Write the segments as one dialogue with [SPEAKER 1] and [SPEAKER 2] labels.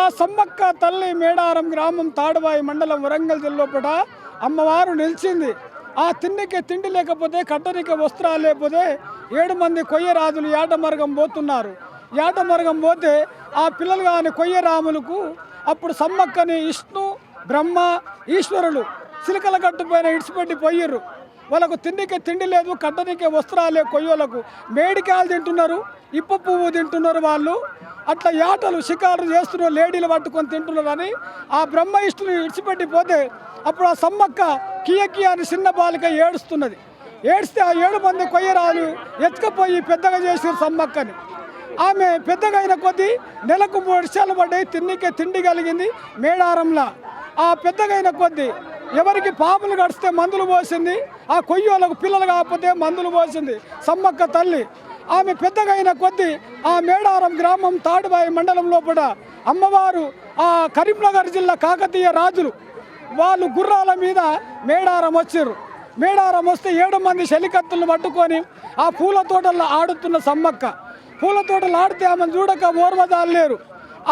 [SPEAKER 1] ఆ సమ్మక్క తల్లి మేడారం గ్రామం తాడువాయి మండలం వరంగల్ జిల్లాపట అమ్మవారు నిలిచింది. ఆ తిండికి తిండి లేకపోతే కట్టనికి వస్త్రాలు లేకపోతే 7 మంది కొయ్యరాజులు ఏటమరగం పోతున్నారు. ఏటమరగం పోతే ఆ పిల్లలు కాని కొయ్యరాములకు అప్పుడు సమ్మక్కని విష్ణు బ్రహ్మ ఈశ్వరులు చిలకల కట్టుపైన ఇడిచిపెట్టి పోయిర్రు. వాళ్ళకు తిండికి తిండి లేదు, కట్టనికి వస్త్రాలే. కొయ్యోలకు మేడికాయలు తింటున్నారు, ఇప్ప పువ్వు తింటున్నారు. వాళ్ళు అట్లా ఏటలు షికారు చేస్తున్నారు, లేడీలు పట్టుకొని తింటున్నారు అని ఆ బ్రహ్మ ఇష్టుని ఇడిచిపెట్టి పోతే అప్పుడు ఆ సమ్మక్క కియకి అని చిన్న బాలిక ఏడుస్తున్నది. ఏడిస్తే ఆ 7 మంది కొయ్యరాలు ఎత్తుకపోయి పెద్దగా చేసారు సమ్మక్కని. ఆమె పెద్దగా అయిన కొద్దీ నెలకు 3 వర్షాలు పడ్డాయి, తిండి కలిగింది మేడారంలా. ఆ పెద్దగా అయిన కొద్దీ ఎవరికి పాములు గడిస్తే మందులు పోసింది, ఆ కొయ్యోలకు పిల్లలు కాకపోతే మందులు పోసింది సమ్మక్క తల్లి. ఆమె పెద్దగా అయిన కొద్దీ ఆ మేడారం గ్రామం తాడుబాయి మండలం లోపల అమ్మవారు ఆ కరీంనగర్ జిల్లా కాకతీయ రాజులు వాళ్ళు గుర్రాల మీద మేడారం వచ్చారు. మేడారం వస్తే 7 మంది శలికత్తులను పట్టుకొని ఆ పూల తోటల్లో ఆడుతున్న సమ్మక్క. పూల తోటలు ఆడితే ఆమెను చూడక ఓర్వదాలేరు.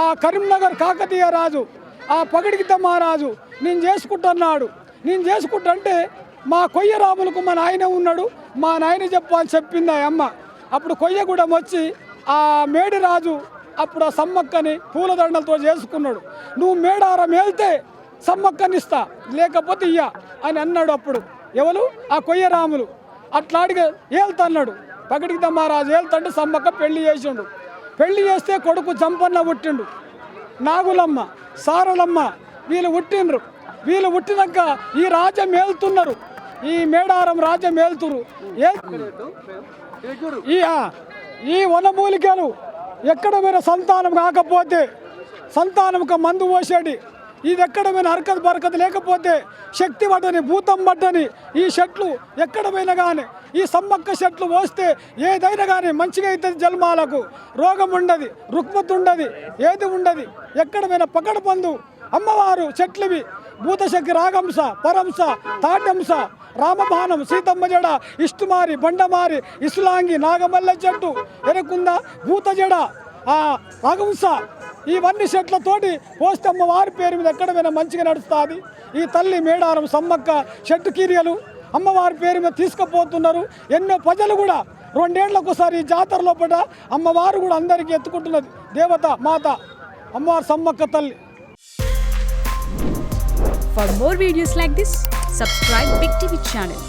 [SPEAKER 1] ఆ కరీంనగర్ కాకతీయ రాజు ఆ పగిడిగిత మహారాజు నేను చేసుకుంటున్నాడు. నేను చేసుకుంటుంటే మా కొయ్యరాములకు మా నాయన ఉన్నాడు, మా నాయన చెప్పు అని చెప్పింది ఆ అమ్మ. అప్పుడు కొయ్యగూడెం వచ్చి ఆ మేడిరాజు అప్పుడు ఆ సమ్మక్కని పూలదండలతో చేసుకున్నాడు. నువ్వు మేడారం వెళ్తే సమ్మక్కనిస్తా, లేకపోతే ఇయ్య అని అన్నాడు. అప్పుడు ఎవరు ఆ కొయ్యరాములు అట్లా అడిగా వెళ్తాన్నాడు. పగిడిగిత మహారాజు వెళ్తుంటే సమ్మక్క పెళ్లి చేసిండు. పెళ్లి చేస్తే కొడుకు జంపన్న పుట్టిండు, నాగులమ్మ సారలమ్మ వీళ్ళు పుట్టిండ్రు. వీళ్ళు పుట్టినాక ఈ రాజ్యం ఏలుతున్నారు, ఈ మేడారం రాజ్యం ఏలుతురు. ఈ వనమూలికలు ఎక్కడ పోయిన సంతానం కాకపోతే సంతానంకు మందు పోసేటి, ఇది ఎక్కడ పోయిన హరకత్ బరకత్ లేకపోతే శక్తి పట్టని భూతం పట్టని ఈ చెట్లు ఎక్కడ పోయినా కానీ ఈ సమ్మక్క చెట్లు పోస్తే ఏదైనా కానీ మంచిగా అవుతుంది. జన్మాలకు రోగం ఉండదు, రుక్మత్ ఉండదు, ఏది ఉండదు. ఎక్కడ పోయినా పకడ పందు అమ్మవారు చెట్లువి భూతశక్తి రాగంస పరంస తాటంస రామబాణం సీతమ్మ జడ ఇష్టుమారి బండమారి ఇసులాంగి నాగమల్లె చెట్టు ఎనకుంద భూత జడ ఆ రాగంస ఇవన్నీ చెట్లతోటి పోస్తే అమ్మవారి పేరు మీద ఎక్కడ పోయినా మంచిగా నడుస్తుంది. ఈ తల్లి మేడారం సమ్మక్క చెట్టు కీరియలు అమ్మవారి పేరు మీద తీసుకుపోతున్నారు. ఎన్నో ప్రజలు కూడా 2 ఏళ్లకు ఒకసారి ఈ జాతర లోపల అమ్మవారు కూడా అందరికీ ఎత్తుకుంటున్నది. దేవత మాత అమ్మవారు సమ్మక్క తల్లి.
[SPEAKER 2] For more videos like this, subscribe Big TV channel.